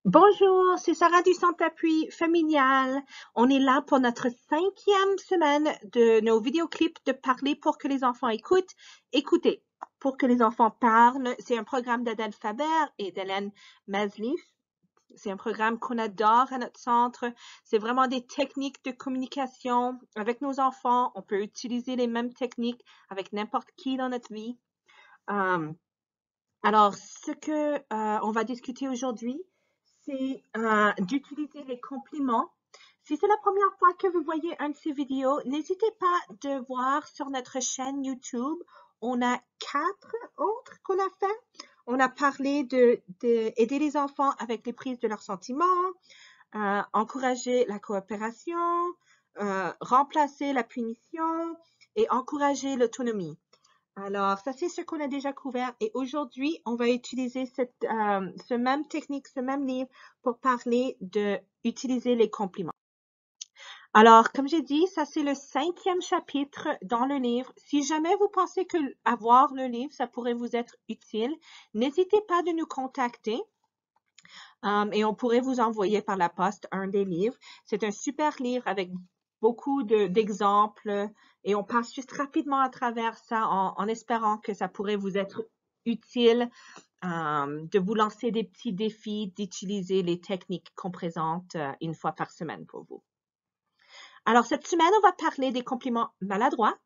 Bonjour, c'est Sarah du Centre d'appui familial. On est là pour notre 5e semaine de nos vidéoclips de parler pour que les enfants écoutent. Écoutez, pour que les enfants parlent, c'est un programme d'Adèle Faber et d'Hélène Mazlif. C'est un programme qu'on adore à notre centre. C'est vraiment des techniques de communication avec nos enfants. On peut utiliser les mêmes techniques avec n'importe qui dans notre vie. Alors, ce que on va discuter aujourd'hui, c'est d'utiliser les compliments. Si c'est la première fois que vous voyez un de ces vidéos, n'hésitez pas de voir sur notre chaîne YouTube. On a 4 autres qu'on a fait. On a parlé d'aider les enfants avec les prises de leurs sentiments, encourager la coopération, remplacer la punition et encourager l'autonomie. Alors, ça, c'est ce qu'on a déjà couvert. Et aujourd'hui, on va utiliser ce même technique, ce même livre pour parler de utiliser les compliments. Alors, comme j'ai dit, ça, c'est le 5e chapitre dans le livre. Si jamais vous pensez que avoir le livre, ça pourrait vous être utile, n'hésitez pas de nous contacter. Et on pourrait vous envoyer par la poste un des livres. C'est un super livre avec beaucoup d'exemples et on passe juste rapidement à travers ça en espérant que ça pourrait vous être utile de vous lancer des petits défis, d'utiliser les techniques qu'on présente une fois par semaine pour vous. Alors, cette semaine, on va parler des compliments maladroits.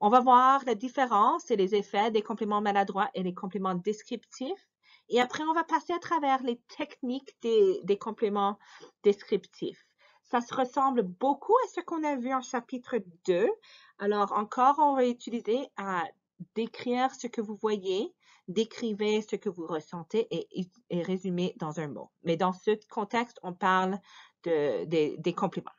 On va voir la différence et les effets des compliments maladroits et des compliments descriptifs. Et après, on va passer à travers les techniques des compléments descriptifs. Ça se ressemble beaucoup à ce qu'on a vu en chapitre 2. Alors, encore, on va utiliser à décrire ce que vous voyez, décrivez ce que vous ressentez et résumer dans un mot. Mais dans ce contexte, on parle des compliments.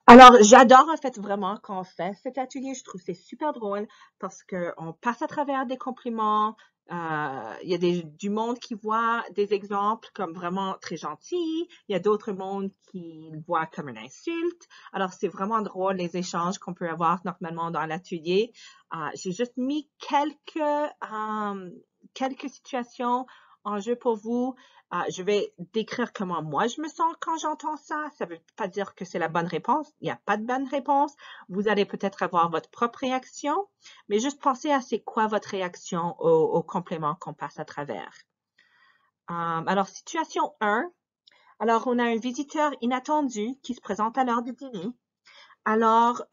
Alors, j'adore en fait vraiment quand on fait cet atelier. Je trouve que c'est super drôle parce qu'on passe à travers des compliments. Il y a du monde qui voit des exemples comme vraiment très gentils. Il y a d'autres mondes qui le voient comme une insulte. Alors, c'est vraiment drôle les échanges qu'on peut avoir normalement dans l'atelier. J'ai juste mis quelques situations en jeu pour vous. Je vais décrire comment moi je me sens quand j'entends ça. Ça ne veut pas dire que c'est la bonne réponse. Il n'y a pas de bonne réponse. Vous allez peut-être avoir votre propre réaction, mais juste pensez à c'est quoi votre réaction au complément qu'on passe à travers. Alors, situation 1. Alors, on a un visiteur inattendu qui se présente à l'heure du dîner. Alors,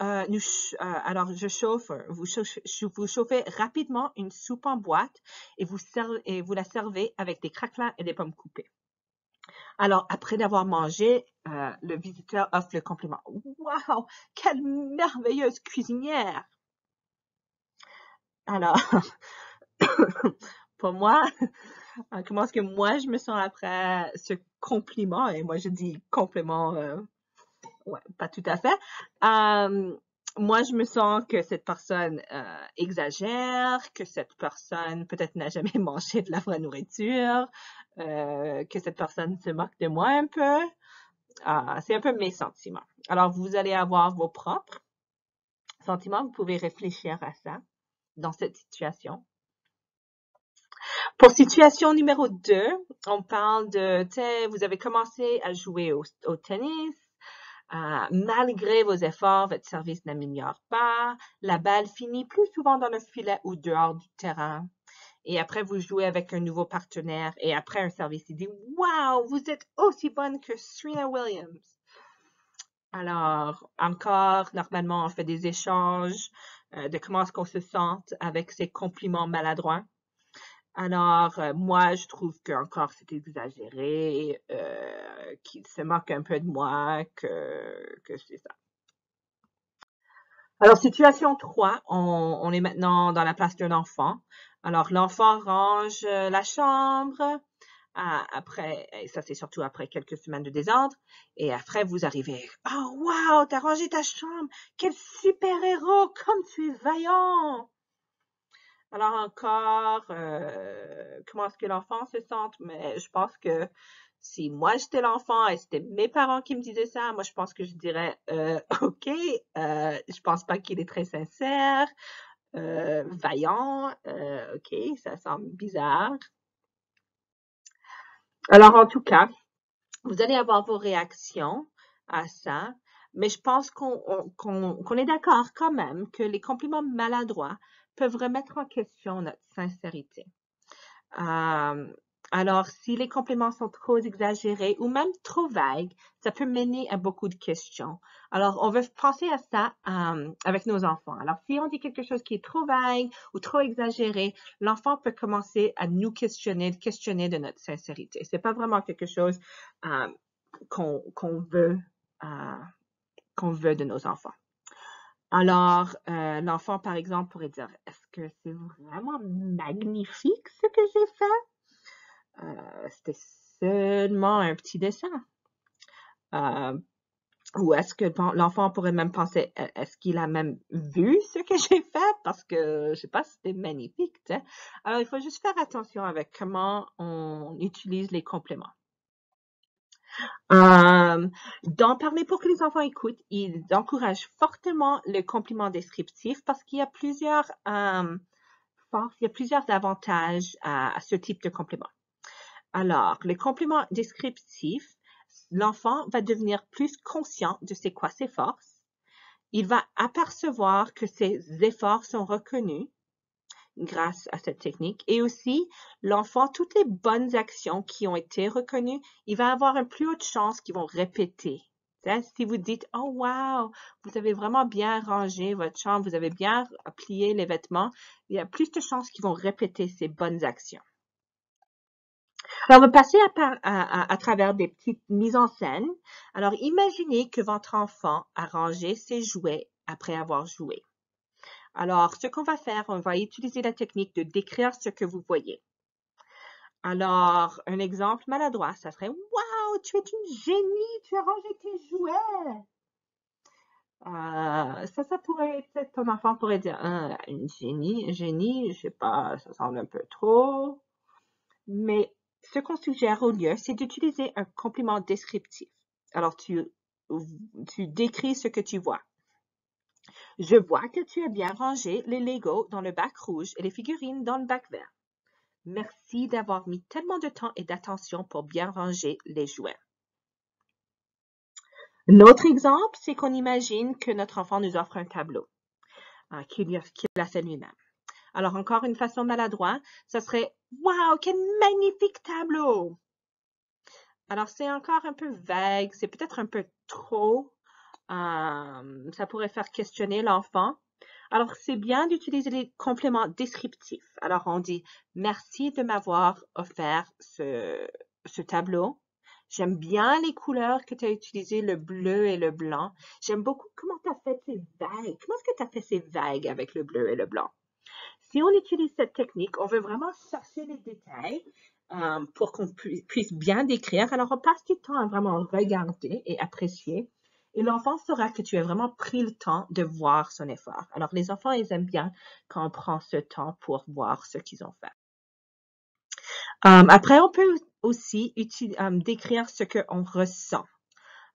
vous chauffez rapidement une soupe en boîte et vous la servez avec des craquelins et des pommes coupées. Alors, après d'avoir mangé, le visiteur offre le compliment. Waouh, quelle merveilleuse cuisinière! Alors, pour moi, comment est-ce que moi je me sens après ce compliment? Et moi je dis compliment, ouais, pas tout à fait. Moi, je me sens que cette personne exagère, que cette personne peut-être n'a jamais mangé de la vraie nourriture, que cette personne se moque de moi un peu. C'est un peu mes sentiments. Alors, vous allez avoir vos propres sentiments. Vous pouvez réfléchir à ça dans cette situation. Pour situation numéro 2, on parle de, tu sais, vous avez commencé à jouer au tennis. Malgré vos efforts, votre service n'améliore pas. La balle finit plus souvent dans le filet ou dehors du terrain. Et après, vous jouez avec un nouveau partenaire. Et après, un service, il dit, wow, vous êtes aussi bonne que Serena Williams. Alors, encore, normalement, on fait des échanges de comment est-ce qu'on se sent avec ces compliments maladroits. Alors, moi, je trouve que encore c'est exagéré, qu'il se moque un peu de moi, que c'est ça. Alors, situation 3, on est maintenant dans la place d'un enfant. Alors, l'enfant range la chambre. Après, et ça c'est surtout après quelques semaines de désordre. Et après, vous arrivez. Oh, wow, t'as rangé ta chambre. Quel super héros, comme tu es vaillant. Alors encore, comment est-ce que l'enfant se sent? Mais je pense que si moi j'étais l'enfant et c'était mes parents qui me disaient ça, moi je pense que je dirais, OK, je pense pas qu'il est très sincère, vaillant, OK, ça semble bizarre. Alors, en tout cas, vous allez avoir vos réactions à ça, mais je pense qu'on est d'accord quand même que les compliments maladroits peuvent remettre en question notre sincérité. Euh, alors, si les compliments sont trop exagérés ou même trop vagues, ça peut mener à beaucoup de questions. Alors, on veut penser à ça avec nos enfants. Alors, si on dit quelque chose qui est trop vague ou trop exagéré, l'enfant peut commencer à nous questionner de notre sincérité. C'est pas vraiment quelque chose euh, qu'on veut, de nos enfants. Alors, l'enfant, par exemple, pourrait dire, est-ce que c'est vraiment magnifique ce que j'ai fait? C'était seulement un petit dessin. Ou est-ce que l'enfant pourrait même penser, est-ce qu'il a même vu ce que j'ai fait? Parce que, je sais pas, c'était magnifique, tu sais. Alors, il faut juste faire attention avec comment on utilise les compléments. D'en parler pour que les enfants écoutent, ils encouragent fortement le compliment descriptif parce qu'il y a plusieurs avantages à ce type de compliment. Alors, le compliment descriptif, l'enfant va devenir plus conscient de c'est quoi ses forces. Il va apercevoir que ses efforts sont reconnus grâce à cette technique. Et aussi, l'enfant, toutes les bonnes actions qui ont été reconnues, il va avoir une plus haute chance qu'ils vont répéter. Si vous dites, oh wow, vous avez vraiment bien rangé votre chambre, vous avez bien plié les vêtements, il y a plus de chances qu'ils vont répéter ces bonnes actions. Alors, on va passer à travers des petites mises en scène. Alors, imaginez que votre enfant a rangé ses jouets après avoir joué. Alors, ce qu'on va faire, on va utiliser la technique de décrire ce que vous voyez. Alors, un exemple maladroit, ça serait « Wow, tu es une génie, tu as rangé tes jouets! » Ça pourrait être, ton enfant pourrait dire une génie, je sais pas, ça semble un peu trop. » Mais ce qu'on suggère au lieu, c'est d'utiliser un compliment descriptif. Alors, tu décris ce que tu vois. Je vois que tu as bien rangé les Legos dans le bac rouge et les figurines dans le bac vert. Merci d'avoir mis tellement de temps et d'attention pour bien ranger les jouets. Un autre exemple, c'est qu'on imagine que notre enfant nous offre un tableau qu'il a fait lui-même. Alors, encore une façon maladroite, ça serait « Wow, quel magnifique tableau! » Alors, c'est encore un peu vague, c'est peut-être un peu trop. Ça pourrait faire questionner l'enfant. Alors, c'est bien d'utiliser les compléments descriptifs. Alors, on dit « Merci de m'avoir offert ce tableau. J'aime bien les couleurs que tu as utilisées, le bleu et le blanc. J'aime beaucoup comment tu as fait ces vagues. Comment est-ce que tu as fait ces vagues avec le bleu et le blanc? » Si on utilise cette technique, on veut vraiment chercher les détails pour qu'on puisse bien décrire. Alors, on passe du temps à vraiment regarder et apprécier. Et l'enfant saura que tu as vraiment pris le temps de voir son effort. Alors, les enfants, ils aiment bien quand on prend ce temps pour voir ce qu'ils ont fait. Après, on peut aussi décrire ce qu'on ressent.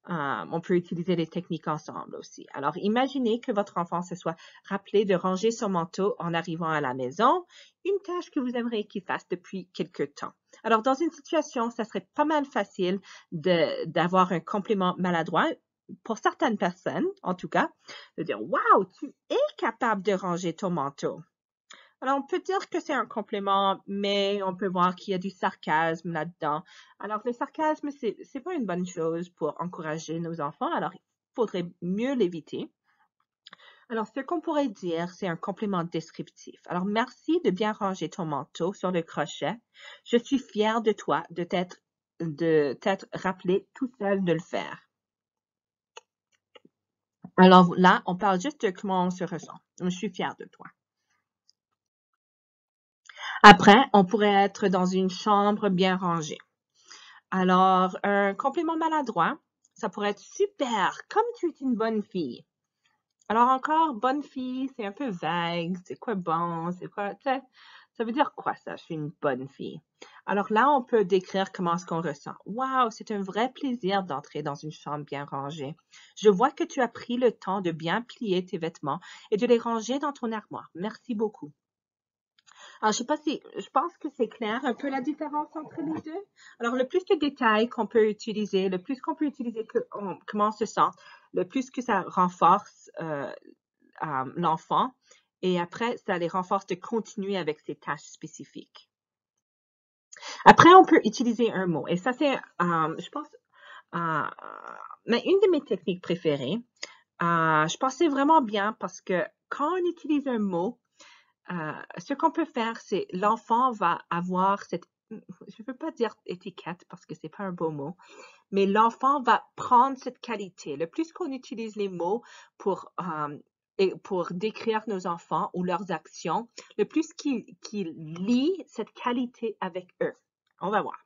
On peut utiliser les techniques ensemble aussi. Alors, imaginez que votre enfant se soit rappelé de ranger son manteau en arrivant à la maison, une tâche que vous aimeriez qu'il fasse depuis quelque temps. Alors, dans une situation, ça serait pas mal facile d'avoir un compliment maladroit, pour certaines personnes, en tout cas, de dire « Wow, tu es capable de ranger ton manteau! » Alors, on peut dire que c'est un compliment, mais on peut voir qu'il y a du sarcasme là-dedans. Alors, le sarcasme, c'est pas une bonne chose pour encourager nos enfants. Alors, il faudrait mieux l'éviter. Alors, ce qu'on pourrait dire, c'est un compliment descriptif. Alors, merci de bien ranger ton manteau sur le crochet. Je suis fière de toi de t'être rappelé tout seul de le faire. Alors là, on parle juste de comment on se ressent. Je suis fière de toi. Après, on pourrait être dans une chambre bien rangée. Alors, un compliment maladroit, ça pourrait être super, comme tu es une bonne fille. Alors encore, bonne fille, c'est un peu vague. C'est quoi bon? C'est quoi? Ça veut dire quoi ça? Je suis une bonne fille. Alors là, on peut décrire comment est-ce qu'on ressent. Wow, c'est un vrai plaisir d'entrer dans une chambre bien rangée. Je vois que tu as pris le temps de bien plier tes vêtements et de les ranger dans ton armoire. Merci beaucoup. Alors, je sais pas si, je pense que c'est clair un peu la différence entre les deux. Alors, le plus de détails qu'on peut utiliser, le plus qu'on peut utiliser comment on se sent, le plus que ça renforce l'enfant. Et après, ça les renforce de continuer avec ces tâches spécifiques. Après, on peut utiliser un mot. Et ça, c'est, je pense, mais une de mes techniques préférées. Je pensais vraiment bien parce que quand on utilise un mot, ce qu'on peut faire, c'est l'enfant va avoir cette, je ne veux pas dire étiquette parce que c'est pas un beau mot, mais l'enfant va prendre cette qualité. Le plus qu'on utilise les mots pour décrire nos enfants ou leurs actions, le plus qu'il lie cette qualité avec eux. On va voir.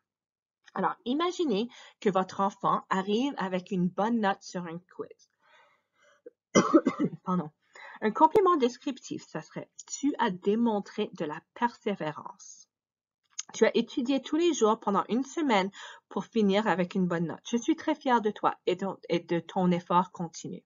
Alors, imaginez que votre enfant arrive avec une bonne note sur un quiz. Pardon. Un complément descriptif, ça serait « Tu as démontré de la persévérance. Tu as étudié tous les jours pendant une semaine pour finir avec une bonne note. Je suis très fière de toi et de ton effort continu. »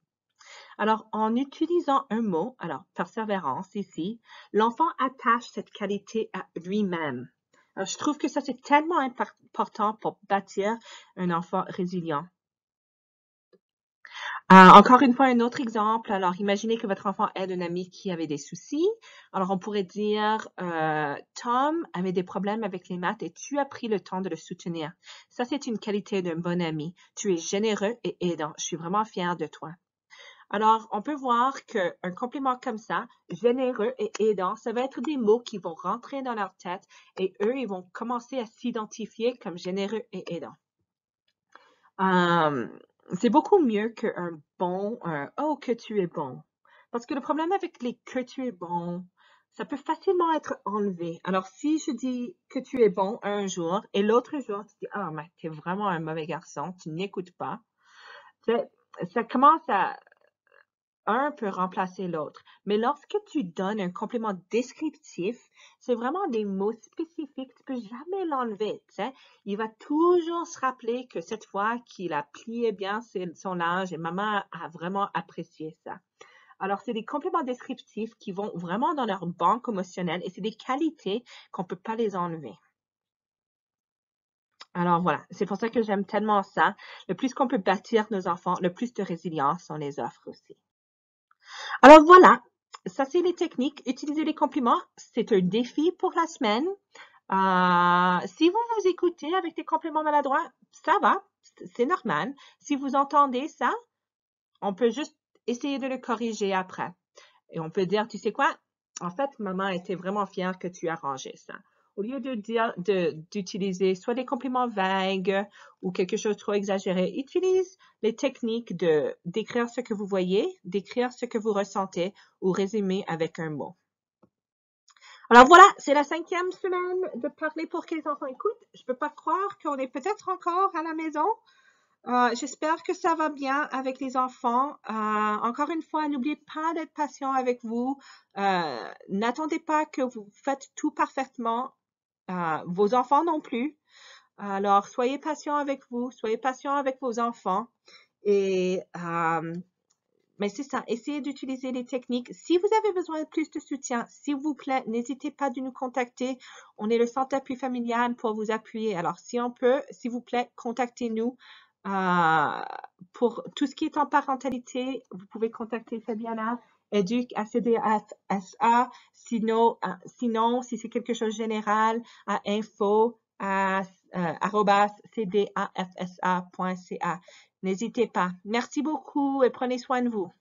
Alors, en utilisant un mot, alors persévérance ici, l'enfant attache cette qualité à lui-même. Alors, je trouve que ça, c'est tellement important pour bâtir un enfant résilient. Encore une fois, un autre exemple. Alors, imaginez que votre enfant aide un ami qui avait des soucis. Alors, on pourrait dire, Tom avait des problèmes avec les maths et tu as pris le temps de le soutenir. Ça, c'est une qualité d'un bon ami. Tu es généreux et aidant. Je suis vraiment fière de toi. Alors, on peut voir qu'un compliment comme ça, généreux et aidant, ça va être des mots qui vont rentrer dans leur tête et eux, ils vont commencer à s'identifier comme généreux et aidant. C'est beaucoup mieux qu'un bon, oh, que tu es bon. Parce que le problème avec les que tu es bon, ça peut facilement être enlevé. Alors, si je dis que tu es bon un jour et l'autre jour, tu dis, ah, mais tu es vraiment un mauvais garçon, tu n'écoutes pas, ça commence à, un peut remplacer l'autre. Mais lorsque tu donnes un complément descriptif, c'est vraiment des mots spécifiques. Tu peux jamais l'enlever. Il va toujours se rappeler que cette fois qu'il a plié bien son linge et maman a vraiment apprécié ça. Alors, c'est des compléments descriptifs qui vont vraiment dans leur banque émotionnelle et c'est des qualités qu'on ne peut pas les enlever. Alors voilà, c'est pour ça que j'aime tellement ça. Le plus qu'on peut bâtir nos enfants, le plus de résilience on les offre aussi. Alors voilà, ça c'est les techniques. Utiliser les compliments, c'est un défi pour la semaine. Si vous vous écoutez avec des compliments maladroits, ça va, c'est normal. Si vous entendez ça, on peut juste essayer de le corriger après. Et on peut dire, tu sais quoi? En fait, maman était vraiment fière que tu as rangé ça. Au lieu d'utiliser soit des compliments vagues ou quelque chose de trop exagéré, utilise les techniques d'écrire ce que vous voyez, d'écrire ce que vous ressentez ou résumer avec un mot. Alors voilà, c'est la 5e semaine de parler pour que les enfants écoutent. Je ne peux pas croire qu'on est peut-être encore à la maison. J'espère que ça va bien avec les enfants. Encore une fois, n'oubliez pas d'être patient avec vous. N'attendez pas que vous faites tout parfaitement. Vos enfants non plus. Alors, soyez patient avec vous, soyez patient avec vos enfants. Et mais c'est ça, essayez d'utiliser les techniques. Si vous avez besoin de plus de soutien, s'il vous plaît, n'hésitez pas de nous contacter. On est le centre d'appui familial pour vous appuyer. Alors, si on peut, s'il vous plaît, contactez-nous. Pour tout ce qui est en parentalité, vous pouvez contacter Fabiana, éduc@cdafsa. Sinon, si c'est quelque chose de général, à info@cdafsa.ca. N'hésitez pas. Merci beaucoup et prenez soin de vous.